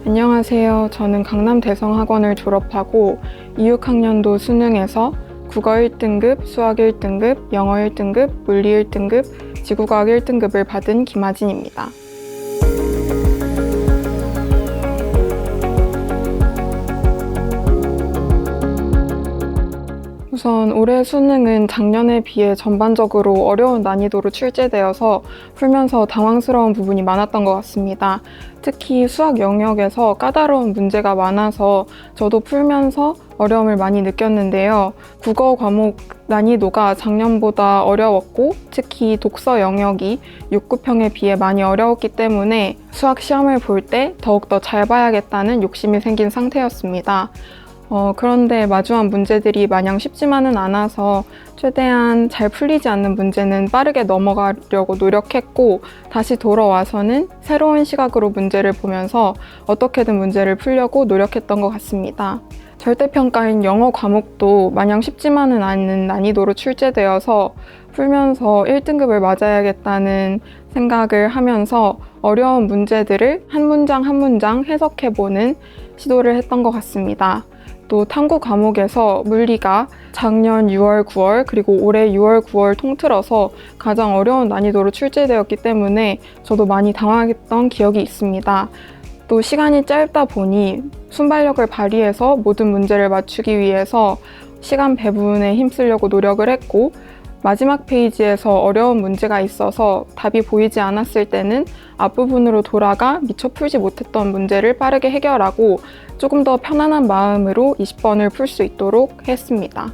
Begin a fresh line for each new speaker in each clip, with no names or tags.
안녕하세요. 저는 강남대성학원을 졸업하고 26학년도 수능에서 국어 1등급, 수학 1등급, 영어 1등급, 물리 1등급, 지구과학 1등급을 받은 김하진입니다. 우선 올해 수능은 작년에 비해 전반적으로 어려운 난이도로 출제되어서 풀면서 당황스러운 부분이 많았던 것 같습니다. 특히 수학 영역에서 까다로운 문제가 많아서 저도 풀면서 어려움을 많이 느꼈는데요. 국어 과목 난이도가 작년보다 어려웠고 특히 독서 영역이 6, 9평에 비해 많이 어려웠기 때문에 수학 시험을 볼 때 더욱더 잘 봐야겠다는 욕심이 생긴 상태였습니다. 그런데 마주한 문제들이 마냥 쉽지만은 않아서 최대한 잘 풀리지 않는 문제는 빠르게 넘어가려고 노력했고 다시 돌아와서는 새로운 시각으로 문제를 보면서 어떻게든 문제를 풀려고 노력했던 것 같습니다. 절대평가인 영어 과목도 마냥 쉽지만은 않은 난이도로 출제되어서 풀면서 1등급을 맞아야겠다는 생각을 하면서 어려운 문제들을 한 문장 한 문장 해석해보는 시도를 했던 것 같습니다. 또 탐구 과목에서 물리가 작년 6월, 9월 그리고 올해 6월, 9월 통틀어서 가장 어려운 난이도로 출제되었기 때문에 저도 많이 당황했던 기억이 있습니다. 또 시간이 짧다 보니 순발력을 발휘해서 모든 문제를 맞추기 위해서 시간 배분에 힘쓰려고 노력을 했고 마지막 페이지에서 어려운 문제가 있어서 답이 보이지 않았을 때는 앞부분으로 돌아가 미처 풀지 못했던 문제를 빠르게 해결하고 조금 더 편안한 마음으로 20번을 풀 수 있도록 했습니다.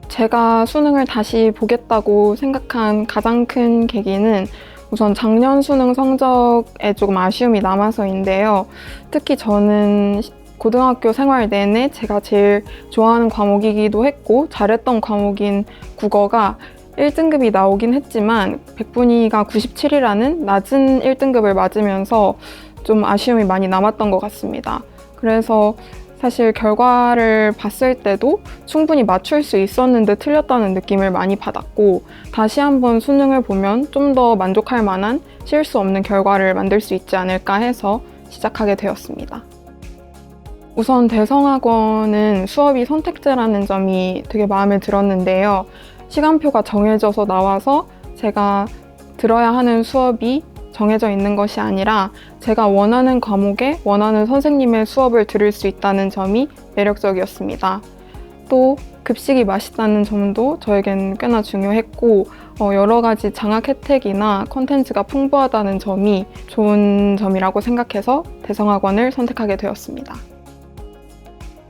제가 수능을 다시 보겠다고 생각한 가장 큰 계기는 우선 작년 수능 성적에 조금 아쉬움이 남아서인데요. 특히 저는 고등학교 생활 내내 제가 제일 좋아하는 과목이기도 했고 잘했던 과목인 국어가 1등급이 나오긴 했지만 100분위가 97이라는 낮은 1등급을 맞으면서 좀 아쉬움이 많이 남았던 것 같습니다. 그래서 사실 결과를 봤을 때도 충분히 맞출 수 있었는데 틀렸다는 느낌을 많이 받았고 다시 한번 수능을 보면 좀 더 만족할 만한 실수 없는 결과를 만들 수 있지 않을까 해서 시작하게 되었습니다. 우선 대성학원은 수업이 선택제라는 점이 되게 마음에 들었는데요. 시간표가 정해져서 나와서 제가 들어야 하는 수업이 정해져 있는 것이 아니라 제가 원하는 과목에 원하는 선생님의 수업을 들을 수 있다는 점이 매력적이었습니다. 또 급식이 맛있다는 점도 저에겐 꽤나 중요했고 여러 가지 장학 혜택이나 콘텐츠가 풍부하다는 점이 좋은 점이라고 생각해서 대성학원을 선택하게 되었습니다.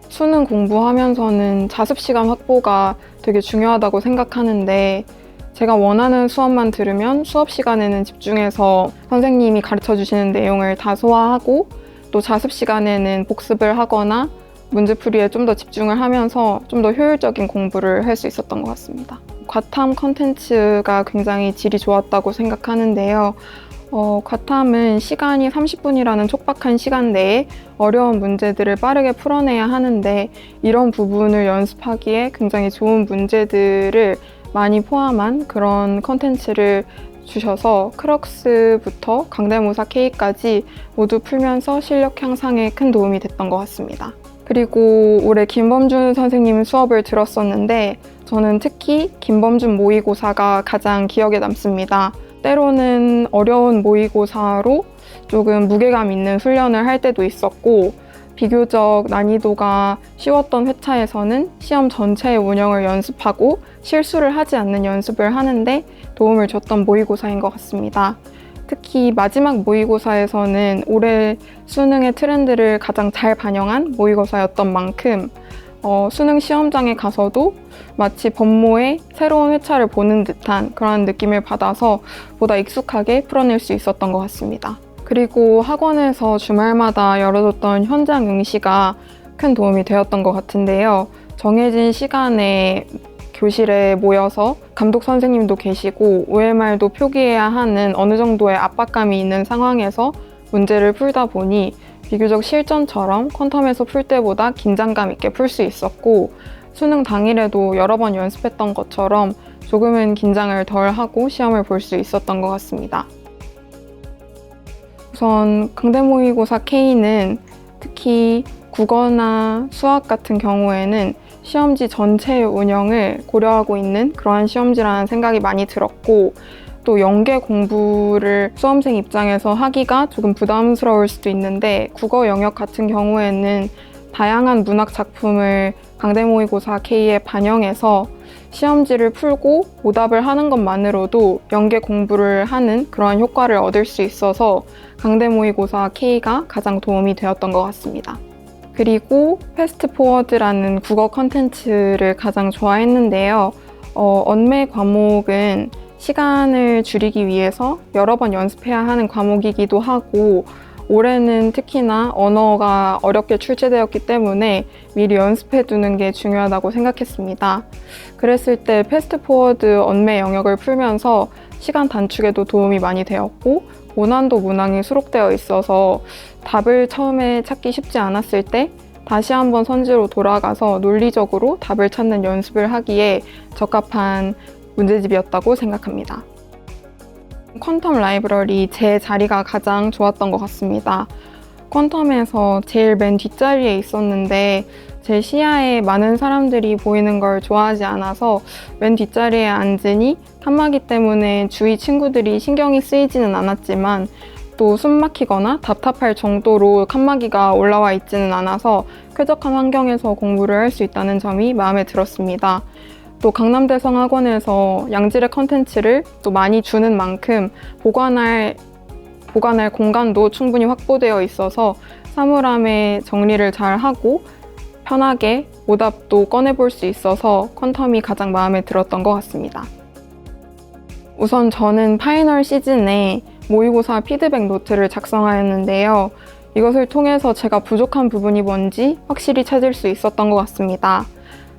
수능 공부하면서는 자습시간 확보가 되게 중요하다고 생각하는데 제가 원하는 수업만 들으면 수업 시간에는 집중해서 선생님이 가르쳐 주시는 내용을 다 소화하고 또 자습 시간에는 복습을 하거나 문제풀이에 좀 더 집중을 하면서 좀 더 효율적인 공부를 할 수 있었던 것 같습니다. 과탐 컨텐츠가 굉장히 질이 좋았다고 생각하는데요. 과탐은 시간이 30분이라는 촉박한 시간 내에 어려운 문제들을 빠르게 풀어내야 하는데 이런 부분을 연습하기에 굉장히 좋은 문제들을 많이 포함한 그런 컨텐츠를 주셔서 크럭스부터 강대모사 K까지 모두 풀면서 실력 향상에 큰 도움이 됐던 것 같습니다. 그리고 올해 김범준 선생님 수업을 들었었는데 저는 특히 김범준 모의고사가 가장 기억에 남습니다. 때로는 어려운 모의고사로 조금 무게감 있는 훈련을 할 때도 있었고 비교적 난이도가 쉬웠던 회차에서는 시험 전체의 운영을 연습하고 실수를 하지 않는 연습을 하는데 도움을 줬던 모의고사인 것 같습니다. 특히 마지막 모의고사에서는 올해 수능의 트렌드를 가장 잘 반영한 모의고사였던 만큼 수능 시험장에 가서도 마치 법모의 새로운 회차를 보는 듯한 그런 느낌을 받아서 보다 익숙하게 풀어낼 수 있었던 것 같습니다. 그리고 학원에서 주말마다 열어줬던 현장 응시가 큰 도움이 되었던 것 같은데요. 정해진 시간에 교실에 모여서 감독 선생님도 계시고 OMR도 표기해야 하는 어느 정도의 압박감이 있는 상황에서 문제를 풀다 보니 비교적 실전처럼 퀀텀에서 풀 때보다 긴장감 있게 풀 수 있었고 수능 당일에도 여러 번 연습했던 것처럼 조금은 긴장을 덜 하고 시험을 볼 수 있었던 것 같습니다. 우선 강대 모의고사 K는 특히 국어나 수학 같은 경우에는 시험지 전체의 운영을 고려하고 있는 그러한 시험지라는 생각이 많이 들었고, 또 연계 공부를 수험생 입장에서 하기가 조금 부담스러울 수도 있는데, 국어 영역 같은 경우에는 다양한 문학 작품을 강대 모의고사 K에 반영해서 시험지를 풀고 오답을 하는 것만으로도 연계 공부를 하는 그러한 효과를 얻을 수 있어서 강대 모의고사 K가 가장 도움이 되었던 것 같습니다. 그리고 패스트포워드라는 국어 컨텐츠를 가장 좋아했는데요. 언매 과목은 시간을 줄이기 위해서 여러 번 연습해야 하는 과목이기도 하고, 올해는 특히나 언어가 어렵게 출제되었기 때문에 미리 연습해 두는 게 중요하다고 생각했습니다. 그랬을 때 패스트포워드 언매 영역을 풀면서 시간 단축에도 도움이 많이 되었고, 고난도 문항이 수록되어 있어서 답을 처음에 찾기 쉽지 않았을 때 다시 한번 선지로 돌아가서 논리적으로 답을 찾는 연습을 하기에 적합한 문제집이었다고 생각합니다. 퀀텀 라이브러리 제 자리가 가장 좋았던 것 같습니다. 퀀텀에서 제일 맨 뒷자리에 있었는데 제 시야에 많은 사람들이 보이는 걸 좋아하지 않아서 맨 뒷자리에 앉으니 칸막이 때문에 주위 친구들이 신경이 쓰이지는 않았지만, 또 숨 막히거나 답답할 정도로 칸막이가 올라와 있지는 않아서 쾌적한 환경에서 공부를 할 수 있다는 점이 마음에 들었습니다. 또 강남대성학원에서 양질의 컨텐츠를 또 많이 주는 만큼 보관할 공간도 충분히 확보되어 있어서 사물함에 정리를 잘 하고 편하게 오답도 꺼내볼 수 있어서 퀀텀이 가장 마음에 들었던 것 같습니다. 우선 저는 파이널 시즌에 모의고사 피드백 노트를 작성하였는데요. 이것을 통해서 제가 부족한 부분이 뭔지 확실히 찾을 수 있었던 것 같습니다.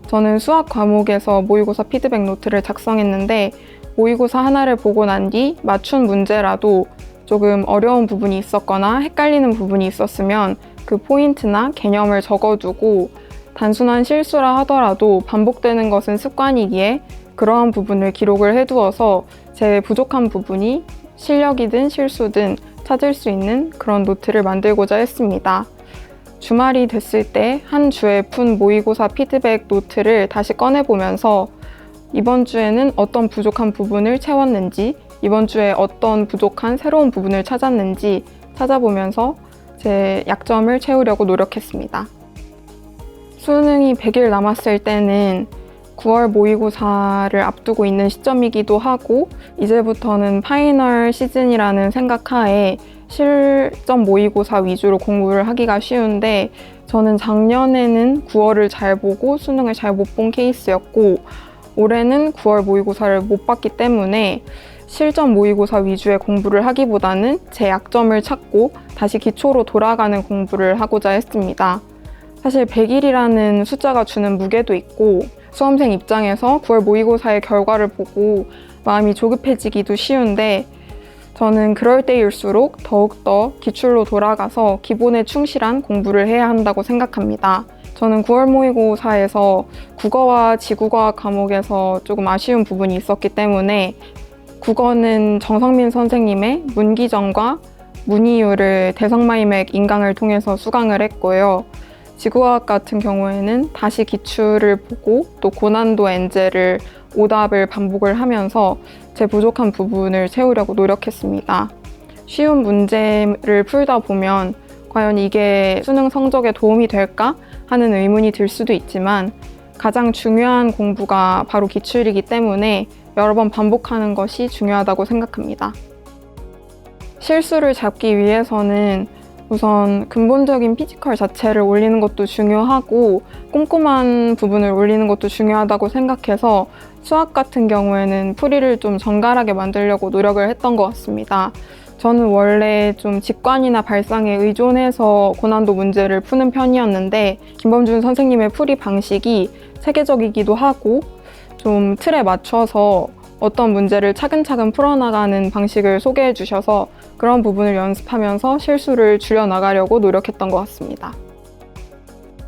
저는 수학 과목에서 모의고사 피드백 노트를 작성했는데, 모의고사 하나를 보고 난 뒤 맞춘 문제라도 조금 어려운 부분이 있었거나 헷갈리는 부분이 있었으면 그 포인트나 개념을 적어두고, 단순한 실수라 하더라도 반복되는 것은 습관이기에 그러한 부분을 기록을 해두어서 제 부족한 부분이 실력이든 실수든 찾을 수 있는 그런 노트를 만들고자 했습니다. 주말이 됐을 때 한 주에 푼 모의고사 피드백 노트를 다시 꺼내보면서 이번 주에는 어떤 부족한 부분을 채웠는지, 이번 주에 어떤 부족한 새로운 부분을 찾았는지 찾아보면서 제 약점을 채우려고 노력했습니다. 수능이 100일 남았을 때는 9월 모의고사를 앞두고 있는 시점이기도 하고, 이제부터는 파이널 시즌이라는 생각하에 실전 모의고사 위주로 공부를 하기가 쉬운데, 저는 작년에는 9월을 잘 보고 수능을 잘 못 본 케이스였고, 올해는 9월 모의고사를 못 봤기 때문에 실전 모의고사 위주의 공부를 하기보다는 제 약점을 찾고 다시 기초로 돌아가는 공부를 하고자 했습니다. 사실 100일이라는 숫자가 주는 무게도 있고, 수험생 입장에서 9월 모의고사의 결과를 보고 마음이 조급해지기도 쉬운데, 저는 그럴 때일수록 더욱더 기출로 돌아가서 기본에 충실한 공부를 해야 한다고 생각합니다. 저는 9월 모의고사에서 국어와 지구과학 과목에서 조금 아쉬운 부분이 있었기 때문에, 국어는 정성민 선생님의 문기정과 문이유를 대성마이맥 인강을 통해서 수강을 했고요. 지구과학 같은 경우에는 다시 기출을 보고 또 고난도 엔제를 오답을 반복을 하면서 제 부족한 부분을 채우려고 노력했습니다. 쉬운 문제를 풀다 보면 과연 이게 수능 성적에 도움이 될까 하는 의문이 들 수도 있지만, 가장 중요한 공부가 바로 기출이기 때문에 여러 번 반복하는 것이 중요하다고 생각합니다. 실수를 잡기 위해서는 우선 근본적인 피지컬 자체를 올리는 것도 중요하고, 꼼꼼한 부분을 올리는 것도 중요하다고 생각해서 수학 같은 경우에는 풀이를 좀 정갈하게 만들려고 노력을 했던 것 같습니다. 저는 원래 좀 직관이나 발상에 의존해서 고난도 문제를 푸는 편이었는데, 김범준 선생님의 풀이 방식이 체계적이기도 하고 좀 틀에 맞춰서 어떤 문제를 차근차근 풀어나가는 방식을 소개해 주셔서 그런 부분을 연습하면서 실수를 줄여나가려고 노력했던 것 같습니다.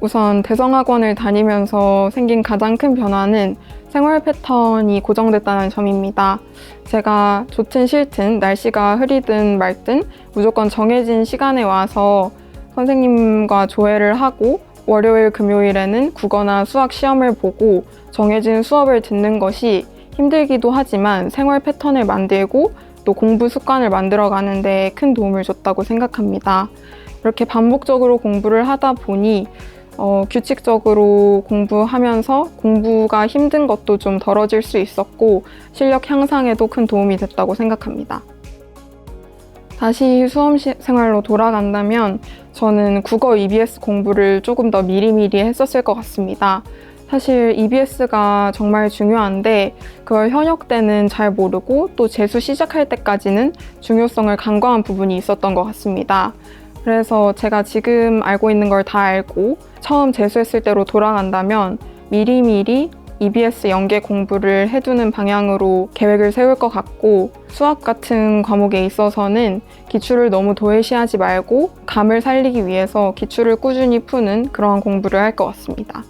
우선 대성학원을 다니면서 생긴 가장 큰 변화는 생활 패턴이 고정됐다는 점입니다. 제가 좋든 싫든 날씨가 흐리든 맑든 무조건 정해진 시간에 와서 선생님과 조회를 하고 월요일, 금요일에는 국어나 수학 시험을 보고 정해진 수업을 듣는 것이 힘들기도 하지만 생활 패턴을 만들고 또 공부 습관을 만들어 가는 데 큰 도움을 줬다고 생각합니다. 이렇게 반복적으로 공부를 하다 보니 규칙적으로 공부하면서 공부가 힘든 것도 좀 덜어질 수 있었고 실력 향상에도 큰 도움이 됐다고 생각합니다. 다시 수험 생활로 돌아간다면 저는 국어 EBS 공부를 조금 더 미리미리 했었을 것 같습니다. 사실 EBS가 정말 중요한데 그걸 현역 때는 잘 모르고 또 재수 시작할 때까지는 중요성을 간과한 부분이 있었던 것 같습니다. 그래서 제가 지금 알고 있는 걸 다 알고 처음 재수했을 때로 돌아간다면 미리미리 EBS 연계 공부를 해두는 방향으로 계획을 세울 것 같고 수학 같은 과목에 있어서는 기출을 너무 도외시하지 말고 감을 살리기 위해서 기출을 꾸준히 푸는 그러한 공부를 할 것 같습니다.